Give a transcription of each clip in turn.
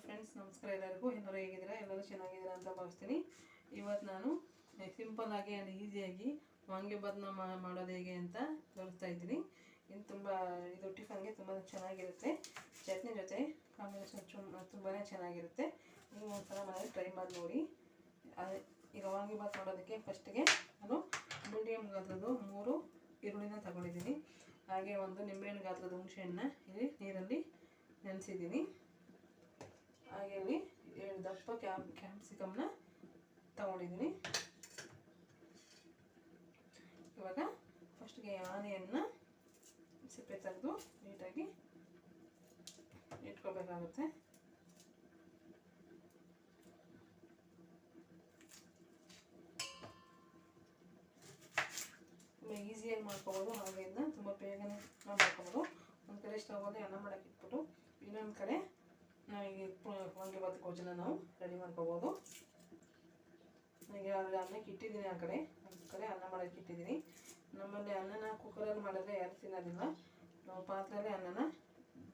Friends, ನಮಸ್ಕಾರ. ಎಲ್ಲರೂ ಹೇಗಿದ್ದೀರಾ? ಎಲ್ಲರೂ ಚೆನ್ನಾಗಿದ್ದೀರಾ ಅಂತ ಭಾವಿಸ್ತೀನಿ. ಇವತ್ತು ನಾನು ಸಿಂಪಲ್ ಆಗಿ ಆ್ಯಂಡ್ ಈಸಿಯಾಗಿ ವಾಂಗಿಬಾತ್ನ ಮಾಡೋದು ಹೇಗೆ ಅಂತ ತೋರಿಸ್ತಾ ಇದ್ದೀನಿ. ಇದು ಟಿಫನ್ಗೆ ತುಂಬ ಚೆನ್ನಾಗಿರುತ್ತೆ. ಚಟ್ನಿ ಜೊತೆ ಕಾಂಬಿನೇಷನ್ ತುಂಬಾ ಚೆನ್ನಾಗಿರುತ್ತೆ. ನೀವು ಒಂದ್ಸಲ ಮನೇಲಿ ಟ್ರೈ ಮಾಡಿ ನೋಡಿ. ಈಗ ವಾಂಗಿಬಾತ್ ಮಾಡೋದಕ್ಕೆ ಫಸ್ಟಿಗೆ ನಾನು ಮೀಡಿಯಮ್ ಗಾತ್ರದ 3 ಈರುಳ್ಳಿನ ತಗೊಂಡಿದ್ದೀನಿ. ಹಾಗೆ ಒಂದು ನಿಂಬೆಹಣ್ಣು ಗಾತ್ರದ ಹುಣಸೆಹಣ್ಣನ್ನ ಇಲ್ಲಿ ನೀರಲ್ಲಿ ನೆನೆಸಿದ್ದೀನಿ. ಹಾಗೆ ಇಲ್ಲಿ 7 ದಪ್ಪ ಕ್ಯಾಪ್ಸಿಕಮ್ನ ತಗೊಂಡಿದ್ದೀನಿ. ಇವಾಗ ಫಸ್ಟ್ಗೆ ಆನೆಯನ್ನ ಸಿಪ್ಪೆ ತೆಗೆದು ನೀಟಾಗಿ ಇಟ್ಕೋಬೇಕಾಗುತ್ತೆ. ತುಂಬ ಈಸಿಯಾಗಿ ಮಾಡ್ಕೋಬೋದು. ಹಾಗೆಯಿಂದ ತುಂಬ ಬೇಗನೆ ಮಾಡ್ಕೋಬೋದು. ಒಂದು ಕಡೆ ಸ್ಟವಲ್ಲಿ ಅನ್ನ ಮಾಡೋಕ್ಕೆ ಇಟ್ಬಿಟ್ಟು ಇನ್ನೊಂದು ಕಡೆ ನಾವೀಗ ವಾಂಗಿಬಾತ್ ಗೊಜ್ಜನ್ನ ನಾವು ರೆಡಿ ಮಾಡ್ಕೋಬೋದು. ಈಗ ಅನ್ನಕ್ಕೆ ಇಟ್ಟಿದ್ದೀನಿ, ಆ ಕಡೆ ಒಂದು ಕಡೆ ಅನ್ನ ಮಾಡೋಕ್ಕೆ ಇಟ್ಟಿದ್ದೀನಿ. ನಮ್ಮಲ್ಲಿ ಅನ್ನನ ಕುಕ್ಕರಲ್ಲಿ ಮಾಡಿದ್ರೆ ಯಾರು ತಿನ್ನೋದಿಲ್ಲ. ನಾವು ಪಾತ್ರೆಯಲ್ಲಿ ಅನ್ನನ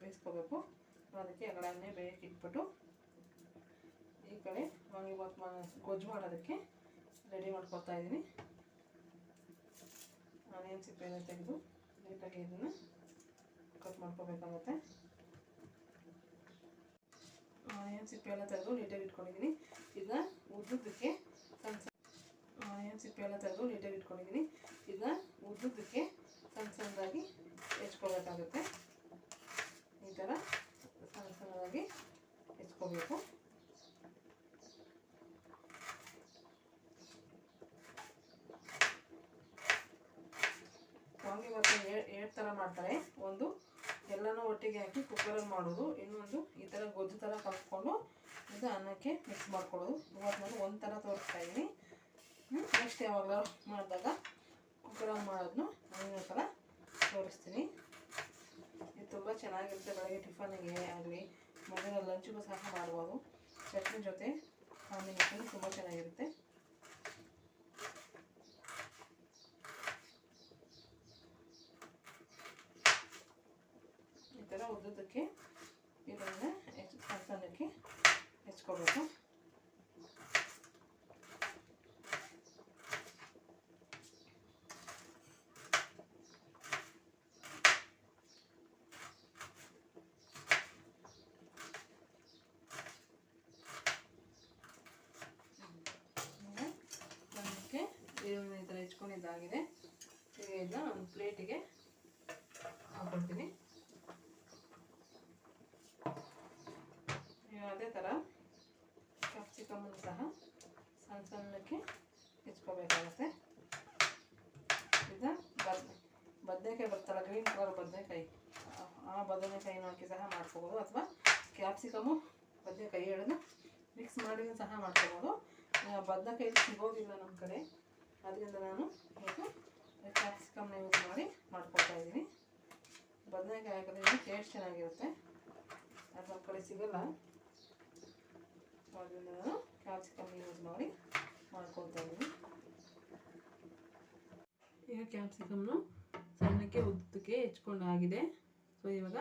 ಬೇಯಿಸ್ಕೋಬೇಕು. ಅದಕ್ಕೆ ಆ ಕಡೆ ಅನ್ನೇ ಬೇಯಕ್ಕೆ ಇಟ್ಬಿಟ್ಟು ಈ ಕಡೆ ವಾಂಗಿಬಾತ್ ಗೊಜ್ಜು ಮಾಡೋದಕ್ಕೆ ರೆಡಿ ಮಾಡ್ಕೊತಾ ಇದ್ದೀನಿ. ಆನಿಯನ್ ಸಿಪ್ಪೆನ ತೆಗೆದು ನೀಟಾಗಿ ಇದನ್ನು ಕಟ್ ಮಾಡ್ಕೋಬೇಕಾಗುತ್ತೆ. ಆನಿಯನ್ ಸಿಪ್ಪೆ ಎಲ್ಲ ತೆಗೆದು ನೀಟಾಗಿ ಇಟ್ಕೊಂಡಿದ್ದೀನಿ. ಇದನ್ನ ಉದ್ದುದಕ್ಕೆ ಸಣ್ಣದಾಗಿ ಹೆಚ್ಕೋಬೇಕಾಗುತ್ತೆ. ಈ ಥರ ಸಣ್ಣದಾಗಿ ಹೆಚ್ಕೋಬೇಕು. ವಾಂಗಿಬಾತ್ 2 ಥರ ಮಾಡ್ತಾರೆ. ಒಂದು ಎಲ್ಲನೂ ಒಟ್ಟಿಗೆ ಹಾಕಿ ಕುಕ್ಕರಲ್ಲಿ ಮಾಡೋದು, ಇನ್ನೊಂದು ಈ ಥರ ಗೊಜ್ಜು ಥರ ಕಲ್ತ್ಕೊಂಡು ಇದು ಅನ್ನಕ್ಕೆ ಮಿಕ್ಸ್ ಮಾಡ್ಕೊಳ್ಳೋದು. ಇವತ್ತು ನಾನು ಒಂದು ಥರ ತೋರಿಸ್ತಾ ಇದ್ದೀನಿ. ನೆಕ್ಸ್ಟ್ ಯಾವಾಗಲೂ ಮಾಡಿದಾಗ ಕುಕ್ಕರಲ್ಲಿ ಮಾಡೋದನ್ನು ಇನ್ನೊಂದು ಥರ ತೋರಿಸ್ತೀನಿ. ಇದು ತುಂಬ ಚೆನ್ನಾಗಿರುತ್ತೆ. ಬೆಳಗ್ಗೆ ಟಿಫನ್ಗೆ ಆಗಲಿ ಮಧ್ಯಾಹ್ನ ಲಂಚ್ಗೂ ಸಹ ಮಾಡ್ಬೋದು. ಚಟ್ನಿ ಜೊತೆ ಕಾಂಬಿನೇಷನ್ ತುಂಬ ಚೆನ್ನಾಗಿರುತ್ತೆ. ಈ ಥರ ಉದ್ದಕ್ಕೆ ಇದನ್ನು ಸಣ್ಣಕ್ಕೆ ಹೆಚ್ಕೋಬೇಕು. ಇದನ್ನು ಈ ಥರ ಹೆಚ್ಕೊಂಡಿದ್ದಾಗಿದೆ. ಈಗ ಇದನ್ನ ಒಂದು ಪ್ಲೇಟಿಗೆ ಹಾಕ್ಕೊಳ್ತೀನಿ. ಅದೇ ಥರ ಕ್ಯಾಪ್ಸಿಕಮ್ಮನ್ನು ಸಹ ಸಣ್ಣಕ್ಕೆ ಹೆಚ್ಕೋಬೇಕಾಗುತ್ತೆ. ಇದು ಬದನೆಕಾಯಿ ಬರ್ತಲ್ಲ, ಗ್ರೀನ್ ಕಲರ್ ಬದನೆಕಾಯಿ, ಆ ಬದನೆಕಾಯಿನ ಹಾಕಿ ಸಹ ಮಾಡ್ಕೋಬೋದು. ಅಥವಾ ಕ್ಯಾಪ್ಸಿಕಮ್ಮು ಬದನೆಕಾಯಿ ಎರಡನ್ನೂ ಮಿಕ್ಸ್ ಮಾಡಿ ಸಹ ಮಾಡ್ಕೋಬೋದು. ಬದನೆಕಾಯಿ ಸಿಗೋದಿಲ್ಲ ನಮ್ಮ ಕಡೆ, ಅದರಿಂದ ನಾನು ಇವತ್ತು ಕ್ಯಾಪ್ಸಿಕಮ್ನ ಯೂಸ್ ಮಾಡಿ ಮಾಡ್ಕೊಳ್ತಾ ಇದ್ದೀನಿ. ಬದನೆಕಾಯಿ ಹಾಕೋದ್ರಿಂದ ಟೇಸ್ಟ್ ಚೆನ್ನಾಗಿರುತ್ತೆ. ಅದು ನಮ್ಮ ಕಡೆ ಸಿಗೋಲ್ಲ, ಅದರಿಂದ ನಾನು ಕ್ಯಾಪ್ಸಿಕಮ್ ಯೂಸ್ ಮಾಡಿ ಮಾಡ್ಕೊಳ್ತಾ ಇದ್ದೀನಿ. ಈಗ ಕ್ಯಾಪ್ಸಿಕಮ್ನು ಸಣ್ಣಕ್ಕೆ ಉದ್ದಕ್ಕೆ ಹೆಚ್ಕೊಂಡಾಗಿದೆ. ಸೊ ಇವಾಗ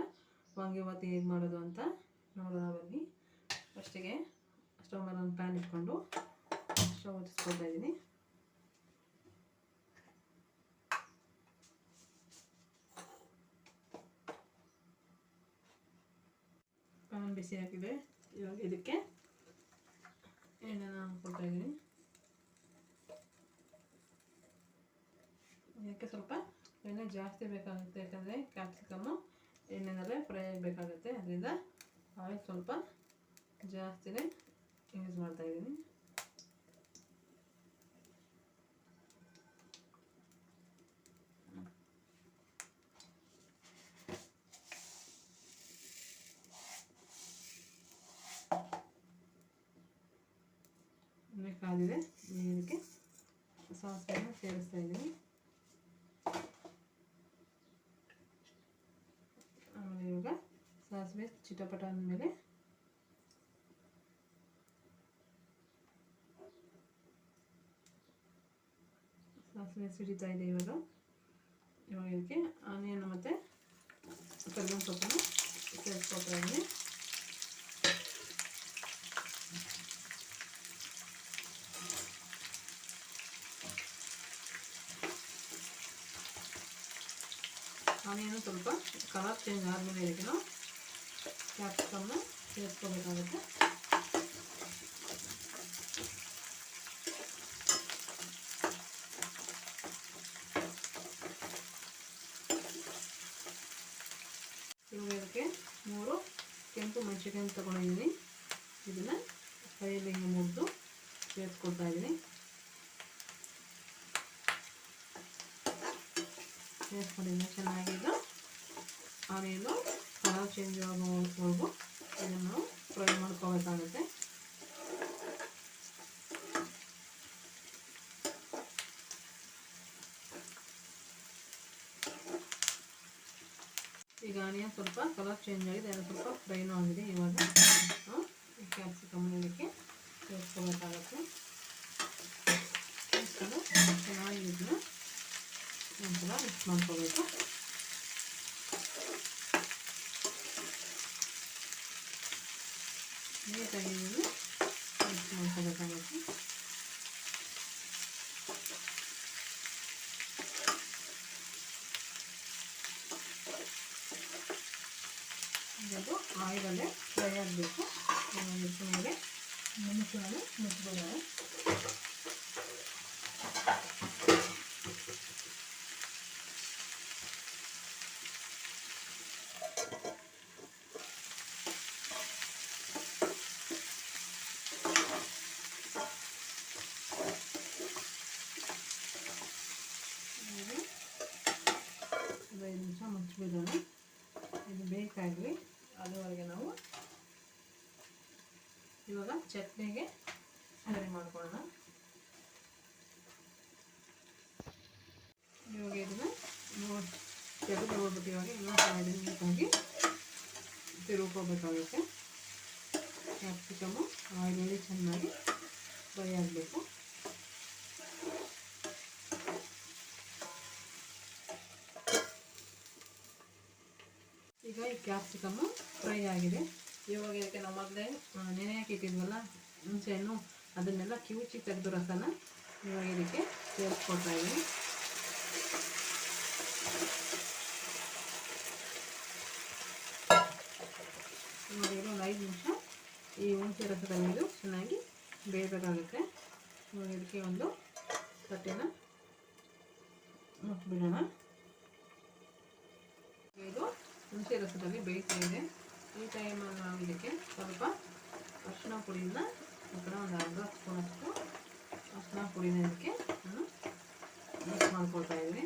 ವಾಂಗಿಬಾತ್ ಹೇಗೆ ಮಾಡೋದು ಅಂತ ನೋಡೋಣ ಬನ್ನಿ. ಫಸ್ಟಿಗೆ ಸ್ಟವ್ ಮೇಲೆ ಒಂದು ಪ್ಯಾನ್ ಇಟ್ಕೊಂಡು ಸ್ಟವ್ ಹೊತ್ತಿಸ್ಕೊಳ್ತಾ ಇದ್ದೀನಿ. ಪ್ಯಾನ್ ಬಿಸಿ ಹಾಕಿದೆ. ಇವಾಗ ಇದಕ್ಕೆ ಎಣ್ಣೆನ ಹಾಕ್ಕೊಳ್ತಾ ಇದ್ದೀನಿ. ಇದಕ್ಕೆ ಸ್ವಲ್ಪ ಎಣ್ಣೆ ಜಾಸ್ತಿ ಬೇಕಾಗುತ್ತೆ, ಯಾಕಂದರೆ ಕ್ಯಾಪ್ಸಿಕಮ್ಮು ಎಣ್ಣೆನಲ್ಲೇ ಫ್ರೈ ಆಗಬೇಕಾಗುತ್ತೆ. ಅದರಿಂದ ಆಯಿಲ್ ಸ್ವಲ್ಪ ಜಾಸ್ತಿನೇ ಯೂಸ್ ಮಾಡ್ತಾ ಇದ್ದೀನಿ. ಕಾದಿದೆ, ಇದಕ್ಕೆ ಸಾಸಿವೆಯನ್ನು ಸೇರಿಸ್ತಾ ಇದ್ದೀನಿ. ಆಮೇಲೆ ಇವಾಗ ಸಾಸಿವೆ ಚಿಟಪಟ ಅಂದಮೇಲೆ ಸಾಸಿವೆ ಸಿಡಿತಾ ಇದೆ. ಇವಾಗ ಇದಕ್ಕೆ ಆನಿಯನ್ ಮತ್ತು ಕರಿಬೇವಿನ ಸೊಪ್ಪನ್ನು ಸೇರಿಸ್ಕೊಳ್ತಾ ಇದ್ದೀನಿ. ಆನಿಯನ್ ಸ್ವಲ್ಪ ಕಲರ್ ಚೇಂಜ್ ಆದಮೇಲೆ ಇದಕ್ಕೆ ನಾವು ಕ್ಯಾಪ್ಸಿಕಮ್ನ ಸೇರಿಸ್ಕೋಬೇಕಾಗುತ್ತೆ. ಇವಾಗ ಇದಕ್ಕೆ 3 ಕೆಂಪು ಮೆಣಸಿನಕಾಯಿ ತೊಗೊಂಡಿದ್ದೀನಿ. ಇದನ್ನು ಕೈಯಲ್ಲಿ ಹಿಂಗೆ ಮುರಿದು ಸೇರಿಸ್ಕೊಳ್ತಾ ಇದ್ದೀನಿ. ಸೇರಿಸ್ಕೊಂಡಿದ್ದೀನಿ. ಚೆನ್ನಾಗಿ ಇದು ಆನಿಯನು ಕಲರ್ ಚೇಂಜ್ ಆಗೋವರೆಗೂ ಇದನ್ನು ನಾವು ಫ್ರೈ ಮಾಡ್ಕೋಬೇಕಾಗುತ್ತೆ. ಈಗ ಆನಿಯನ್ ಸ್ವಲ್ಪ ಕಲರ್ ಚೇಂಜ್ ಆಗಿದೆ, ಅದು ಸ್ವಲ್ಪ ಫ್ರೈನೂ ಆಗಿದೆ. ಇವಾಗ ನಾವು ಕ್ಯಾಪ್ಸಿಕಮ್ ಇದಕ್ಕೆ ಸೇರಿಸ್ಕೋಬೇಕಾಗುತ್ತೆ. ಚೆನ್ನಾಗಿ ಇದನ್ನ ಒಂದ್ಸಲ ಮಿಕ್ಸ್ ಮಾಡ್ಕೋಬೇಕು. ನೀಟಾಗಿ ಇದನ್ನು ಮಿಕ್ಸ್ ಮಾಡ್ಕೋಬೇಕಾಗುತ್ತೆ. ಇದು ಆಯಿಲಲ್ಲೇ ಫ್ರೈ ಆಗಬೇಕು. ಮೇಲೆ ಮೆಣಸುಗಳನ್ನು ಮುಚ್ಚಿಬಿಡೋಣ. ಒಂದು 5 ನಿಮಿಷ ಮುಚ್ಚಿಬಿಡೋಣ. ಇದು ಬೇಕಾಗಲಿ. ಅದುವರೆಗೆ ನಾವು ಇವಾಗ ಚಟ್ನಿಗೆ ರೆಡಿ ಮಾಡ್ಕೊಳ್ಳೋಣ. ಇವಾಗ ಇದನ್ನು ತೆಗೆದು ನೋಡ್ಬಿಟ್ಟು ಇವಾಗ ಇನ್ನೊಂದು ನೀಟಾಗಿ ತಿರುಗ್ಕೋಬೇಕಾಗುತ್ತೆ. ಕ್ಯಾಪ್ಸಿಕಮ್ಮು ಆಯಿಲಲ್ಲಿ ಚೆನ್ನಾಗಿ ಫ್ರೈ ಆಗಬೇಕು. ಈಗ ಈ ಕ್ಯಾಪ್ಸಿಕಮ್ಮು ಫ್ರೈ ಆಗಿದೆ. ಇವಾಗ ಇದಕ್ಕೆ ನಾವು ಮೊದಲೇ ನೆನೆ ಹಾಕಿಟ್ಟಿದ್ವಲ್ಲ ಹುಣಸೆಹಣ್ಣು, ಅದನ್ನೆಲ್ಲ ಕಿವುಚಿ ತೆಗೆದು ರಸನ ಇವಾಗ ಇದಕ್ಕೆ ಸೇರಿಸ್ಕೊಳ್ತಾ ಇದ್ದೀನಿ. ಇವಾಗ ಇದು ಒಂದು 5 ನಿಮಿಷ ಈ ಹುಣಸೆ ರಸದಲ್ಲಿ ಇದು ಚೆನ್ನಾಗಿ ಬೇಯಬೇಕಾಗುತ್ತೆ. ಇವಾಗ ಇದಕ್ಕೆ ಒಂದು ತಟ್ಟೆನ ಮುಚ್ಚಿಬಿಡೋಣ. ಇದು ಹುಣಸೆ ರಸದಲ್ಲಿ ಬೇಯ್ತಾ ಇದೆ. ಈ ಟೈಮಲ್ಲಿ ನಾವು ಇದಕ್ಕೆ ಸ್ವಲ್ಪ ಅರಿಶಿನ ಪುಡಿನ ಒಂದು ಅರ್ಧ ಸ್ಪೂನಷ್ಟು ಅರಿಶಿನ ಪುಡಿನ ಇದಕ್ಕೆ ನಾನು ಮಿಕ್ಸ್ ಮಾಡ್ಕೊಳ್ತಾ ಇದ್ದೀನಿ.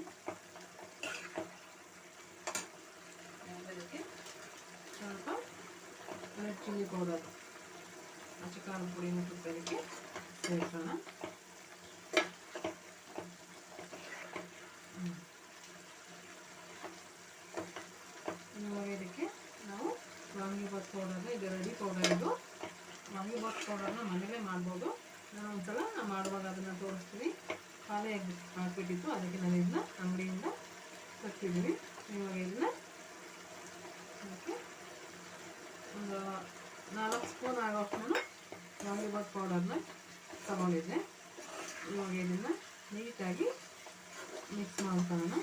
ಇದಕ್ಕೆ ಸ್ವಲ್ಪ ರೆಡ್ ಚಿಲ್ಲಿ ಪೌಡರ್, ಚಿಕನ್ ಪುಡಿನ ಸ್ವಲ್ಪ ಇದಕ್ಕೆ ಸೇರಿಸೋಣ. ಇವಾಗ ಇದಕ್ಕೆ ನಾವು ವಾಂಗಿಬಾತ್ ಪೌಡರ್ನ, ಇದು ರೆಡಿ ಪೌಡರ್, ಇದು ವಾಂಗಿಬಾತ್ ಪೌಡರ್ನ ಮನೇಲೇ ಮಾಡ್ಬೋದು. ನಾನು ಒಂದ್ಸಲ ಮಾಡುವಾಗ ಅದನ್ನು ತೋರಿಸ್ತೀನಿ. ಖಾಲಿ ಆಗಿಬಿಟ್ಟಿತ್ತು, ಅದಕ್ಕೆ ನಾನು ಇದನ್ನ ಅಂಗಡಿಯಿಂದ ತರ್ತಿದ್ದೀನಿ. ಇವಾಗ ಇದನ್ನ ಅದಕ್ಕೆ ಒಂದು 4 ಸ್ಪೂನ್ ಆಗೋಷ್ಟು ನಾನು ವಾಂಗಿಬಾತ್ ಪೌಡರ್ನ ತಗೊಂಡಿದ್ದೆ. ಇವಾಗ ಇದನ್ನು ನೀಟಾಗಿ ಮಿಕ್ಸ್ ಮಾಡ್ಕೊಳ್ಳೋಣ.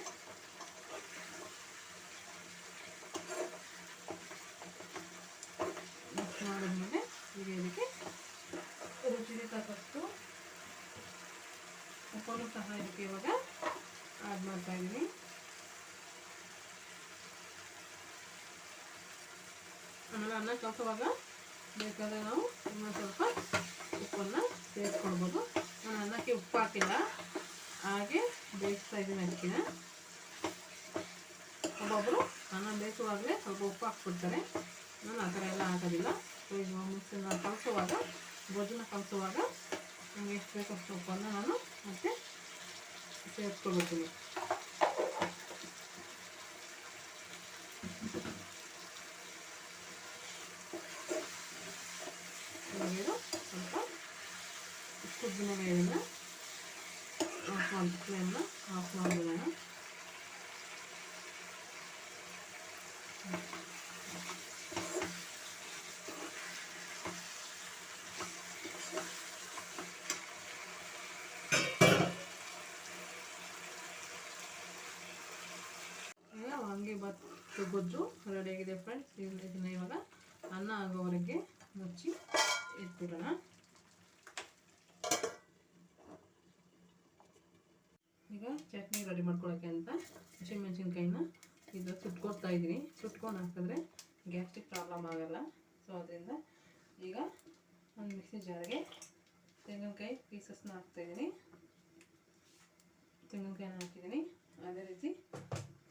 ಮಿಕ್ಸ್ ಮಾಡಿದ್ಮೇಲೆ ಈಗ ಇದಕ್ಕೆ ರುಚಿಗೆ ತಕ್ಕಷ್ಟು ಉಪ್ಪನ್ನು ಸಹ ಇದಕ್ಕೆ ಇವಾಗ ಆ್ಯಡ್ ಮಾಡ್ತಾ ಇದ್ದೀನಿ. ಆಮೇಲೆ ಅನ್ನ ಕಲಸುವಾಗ ಬೇಕಾದರೆ ನಾವು ಇನ್ನೊಂದು ಸ್ವಲ್ಪ ಉಪ್ಪನ್ನು ಸೇರಿಸ್ಕೊಳ್ಬೋದು. ನಾನು ಅನ್ನಕ್ಕೆ ಉಪ್ಪು ಹಾಕಿಲ್ಲ, ಹಾಗೆ ಬೇಯಿಸ್ತಾ ಇದ್ದೀನಿ ಅಕ್ಕಿನ. ಒಬ್ಬೊಬ್ಬರು ಅನ್ನ ಬೇಯಿಸುವಾಗಲೇ ಸ್ವಲ್ಪ ಉಪ್ಪು ಹಾಕ್ಬಿಡ್ತಾರೆ. ನಾನು ಆ ಥರ ಎಲ್ಲ ಹಾಕೋದಿಲ್ಲ. ಈಗ ಮಿಕ್ಸನ್ನ ಕಲಸುವಾಗ, ಗೊಜ್ಜನ್ನ ಕಲಸುವಾಗ ನಮಗೆ ಎಷ್ಟು ಬೇಕೋ ಅಷ್ಟು ಉಪ್ಪನ್ನು ನಾನು ಮತ್ತೆ ಸೇರಿಸ್ಕೊಳ್ತೀನಿ. ಇವಾಗಿದು ಸ್ವಲ್ಪ ಕುದ್ದಿನ ಮೇಲಿನ ಫ್ಲೇಮ್ನ ಆಫ್ ಮಾಡಿಬಿಡೋಣ. ಮತ್ತು ಗೊಜ್ಜು ರೆಡಿಯಾಗಿದೆ ಫ್ರೆಂಡ್ಸ್. ಇದನ್ನು ಇವಾಗ ಅನ್ನ ಆಗೋವರೆಗೆ ಮುಚ್ಚಿ ಇಟ್ಬಿಡೋಣ. ಈಗ ಚಟ್ನಿ ರೆಡಿ ಮಾಡ್ಕೊಳ್ಳೋಕ್ಕೆ ಅಂತ ಹಸಿಮೆಣಸಿನ್ಕಾಯಿನ ಇದು ಸುಟ್ಕೊಡ್ತಾ ಇದ್ದೀನಿ. ಸುಟ್ಕೊಂಡು ಹಾಕಿದ್ರೆ ಗ್ಯಾಸ್ಟ್ರಿಕ್ ಪ್ರಾಬ್ಲಮ್ ಆಗೋಲ್ಲ. ಸೊ ಅದರಿಂದ ಈಗ ಒಂದು ಮಿಕ್ಸಿ ಜಾರಿಗೆ ತೆಂಗಿನಕಾಯಿ ಪೀಸಸ್ನ ಹಾಕ್ತಾಯಿದ್ದೀನಿ. ತೆಂಗಿನಕಾಯಿನ ಹಾಕಿದ್ದೀನಿ. ಅದೇ ರೀತಿ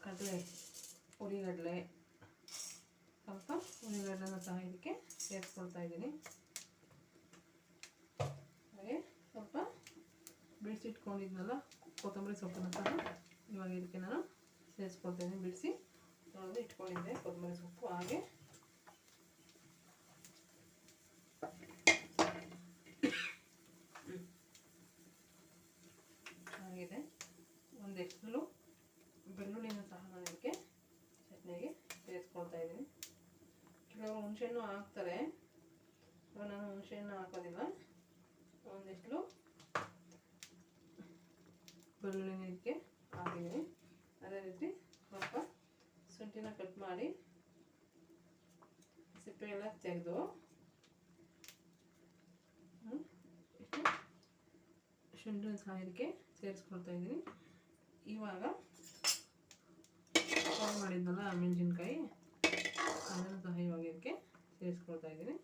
ಕಡಲೆ, ಉರಿಗಡಲೆ, ಸ್ವಲ್ಪ ಉರಿಗಡಲೆನ ಸಹ ಇದಕ್ಕೆ ಸೇರಿಸ್ಕೊಳ್ತಾ ಇದ್ದೀನಿ. ಹಾಗೆ ಸ್ವಲ್ಪ ಬಿಡಿಸಿಟ್ಕೊಂಡಿದ್ನಲ್ಲ ಕೊತ್ತಂಬರಿ ಸೊಪ್ಪನ್ನು ಸಹ ಇವಾಗ ಇದಕ್ಕೆ ನಾನು ಸೇರಿಸ್ಕೊಳ್ತಾ ಇದ್ದೀನಿ. ಬಿಡಿಸಿ ತೊಳೆದು ಇಟ್ಕೊಂಡಿದ್ದೆ ಕೊತ್ತಂಬರಿ ಸೊಪ್ಪು. ಹಾಗೆ ಆಗಿದೆ. ಒಂದೆಷ್ಟು ಬೆಳ್ಳುಳ್ಳಿನ ಸಹ ನಾನು ಇದಕ್ಕೆ ಚಟ್ನಿಗೆ ಸೇರಿಸ್ಕೊಳ್ತಾ ಇದ್ದೀನಿ. ಕೆಲವರು ಹುಣಸೆಹಣ್ಣು ಹಾಕ್ತಾರೆ, ನಾನು ಹುಣಸೆಹಣ್ಣು ಹಾಕೋದಿಲ್ಲ. ಒಂದಿಷ್ಟು ಬೆಳ್ಳುಳ್ಳಿನ ಇದಕ್ಕೆ ಹಾಕಿದ್ದೀನಿ. ಅದೇ ರೀತಿ ಸ್ವಲ್ಪ ಶುಂಠಿನ ಕಟ್ ಮಾಡಿ ಸಿಪ್ಪೆ ಎಲ್ಲ ತೆಗೆದು ಇಷ್ಟು ಶುಂಠಿನ ಸಹ ಇದಕ್ಕೆ ಸೇರಿಸ್ಕೊಳ್ತಾ ಇದ್ದೀನಿ. ಇವಾಗ ಫ್ರೈ ಮಾಡಿದ್ನಲ್ಲ ಮೆಣಸಿನ್ಕಾಯಿ, ಅದನ್ನು ಸಹ ಇವಾಗ ಇದಕ್ಕೆ ಸೇರಿಸ್ಕೊಳ್ತಾ ಇದ್ದೀನಿ.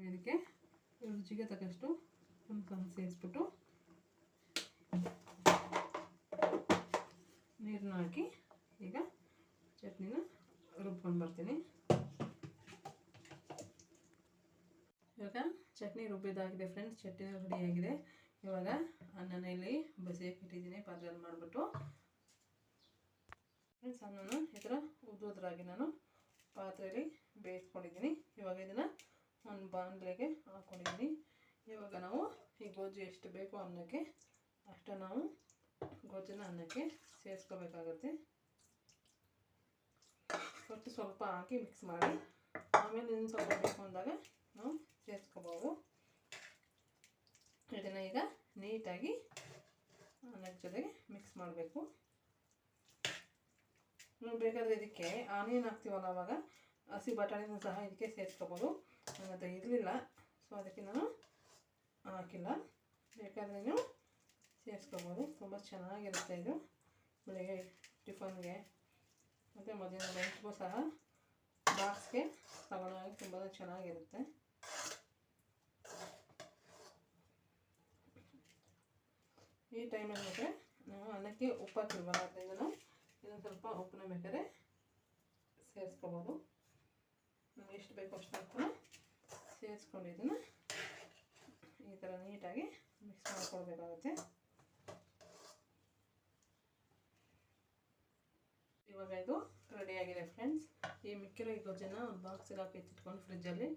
ಇದಕ್ಕೆ ರುಚಿಗೆ ತಕ್ಕಷ್ಟು ಉಪ್ಪು ಸೇರಿಸ್ಬಿಟ್ಟು ನೀರನ್ನ ಹಾಕಿ ಈಗ ಚಟ್ನಿನ ರುಬ್ಕೊಂಡು ಬರ್ತೀನಿ. ಇವಾಗ ಚಟ್ನಿ ರುಬ್ಬಿದಾಗಿದೆ ಫ್ರೆಂಡ್ಸ್. ಚಟ್ನಿ ರೆಡಿಯಾಗಿದೆ. ಇವಾಗ ಅನ್ನನ ಇಲ್ಲಿ ಬಸಿಯಕ್ಕೆ ಇಟ್ಟಿದ್ದೀನಿ ಪಾತ್ರೆಯಲ್ಲಿ ಮಾಡಿಬಿಟ್ಟು. ಫ್ರೆಂಡ್ಸ್, ಅನ್ನನ ಈ ಥರ ಉದ್ದುದ್ರಾಗಿ ನಾನು ಪಾತ್ರೆಯಲ್ಲಿ ಬೇಯಿಸ್ಕೊಂಡಿದ್ದೀನಿ. ಇವಾಗ ಇದನ್ನು ಒಂದು ಬಾಣಲೆಗೆ ಹಾಕ್ಕೊಂಡಿದ್ದೀನಿ. ಇವಾಗ ನಾವು ಈ ಗೊಜ್ಜು ಎಷ್ಟು ಬೇಕೋ ಅನ್ನಕ್ಕೆ ಅಷ್ಟು ನಾವು ಗೊಜ್ಜನ್ನ ಅನ್ನಕ್ಕೆ ಸೇರಿಸ್ಕೋಬೇಕಾಗತ್ತೆ. ಫಸ್ಟ್ ಸ್ವಲ್ಪ ಹಾಕಿ ಮಿಕ್ಸ್ ಮಾಡಿ ಆಮೇಲೆ ಇನ್ನು ಸ್ವಲ್ಪ ಬೇಕು ಅಂದಾಗ ನಾವು ಸೇರಿಸ್ಕೋಬೋದು. ಇದನ್ನು ಈಗ ನೀಟಾಗಿ ಅನ್ನದ ಜೊತೆಗೆ ಮಿಕ್ಸ್ ಮಾಡಬೇಕು. ನೀವು ಬೇಕಾದರೆ ಇದಕ್ಕೆ ಆನಿಯನ್ ಹಾಕ್ತೀವಲ್ಲ, ಆವಾಗ ಹಸಿ ಬಟಾಣಿನೂ ಸಹ ಇದಕ್ಕೆ ಸೇರಿಸ್ಕೋಬೋದು. ನನ್ನ ಹತ್ರ ಇರಲಿಲ್ಲ, ಸೊ ಅದಕ್ಕೆ ನಾನು ಹಾಕಿಲ್ಲ. ಬೇಕಾದರೆ ನೀವು ಸೇರಿಸ್ಕೋಬೋದು. ತುಂಬ ಚೆನ್ನಾಗಿರುತ್ತೆ ಇದು. ಬೆಳಗ್ಗೆ ಟಿಫನ್ಗೆ ಮತ್ತು ಮಧ್ಯಾಹ್ನ ಲಂಚ್ಗೂ ಸಹ ಬಾಕ್ಸ್ಗೆ ತಗೊಳ್ಳೋಕೆ ತುಂಬ ಚೆನ್ನಾಗಿರುತ್ತೆ. ಈ ಟೈಮಲ್ಲಿ ಬೇಕಾದ್ರೆ ನಾವು ಅನ್ನಕ್ಕೆ ಉಪ್ಪು ಹಾಕಿಲ್ವಲ್ಲ, ಅದರಿಂದ ನಾವು ಇನ್ನೊಂದು ಸ್ವಲ್ಪ ಉಪ್ಪನ್ನ ಬೇಕಾದ್ರೆ ಸೇರಿಸ್ಕೋಬೋದು. ನಮ್ಗೆ ಎಷ್ಟು ಬೇಕೋ ಅಷ್ಟು ಉಪ್ಪನ್ನ ಸೇರಿಸ್ಕೊಂಡು ಇದನ್ನು ಈ ಥರ ನೀಟಾಗಿ ಮಿಕ್ಸ್ ಮಾಡ್ಕೊಳ್ಬೇಕಾಗುತ್ತೆ. ಇವಾಗ ಇದು ರೆಡಿಯಾಗಿದೆ ಫ್ರೆಂಡ್ಸ್. ಈ ಮಿಕ್ಕಿರೋ ಈ ಗೊಜ್ಜನ್ನು ಒಂದು ಬಾಕ್ಸಿಗೆ ಹಾಕಿ ಎತ್ತಿಟ್ಕೊಂಡು ಫ್ರಿಜ್ಜಲ್ಲಿ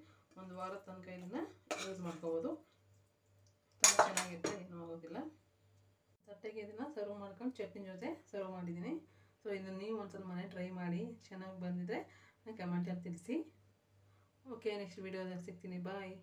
ಒಂದು ವಾರದ ತನಕ ಇದನ್ನು ಯೂಸ್ ಮಾಡ್ಕೋಬೋದು. ತುಂಬ ಚೆನ್ನಾಗಿರುತ್ತೆ, ಏನೂ ಆಗೋದಿಲ್ಲ. ತಟ್ಟೆಗೆ ಇದನ್ನು ಸರ್ವ್ ಮಾಡ್ಕೊಂಡು ಚಟ್ನಿ ಜೊತೆ ಸರ್ವ್ ಮಾಡಿದ್ದೀನಿ. ಸೊ ಇದನ್ನು ನೀವು ಒಂದ್ಸಲ ಮನೆ ಟ್ರೈ ಮಾಡಿ, ಚೆನ್ನಾಗಿ ಬಂದಿದೆ ಕಮೆಂಟಲ್ಲಿ ತಿಳಿಸಿ. ಓಕೆ, ನೆಕ್ಸ್ಟ್ ವೀಡಿಯೋದಲ್ಲಿ ಸಿಗ್ತೀನಿ. ಬಾಯ್.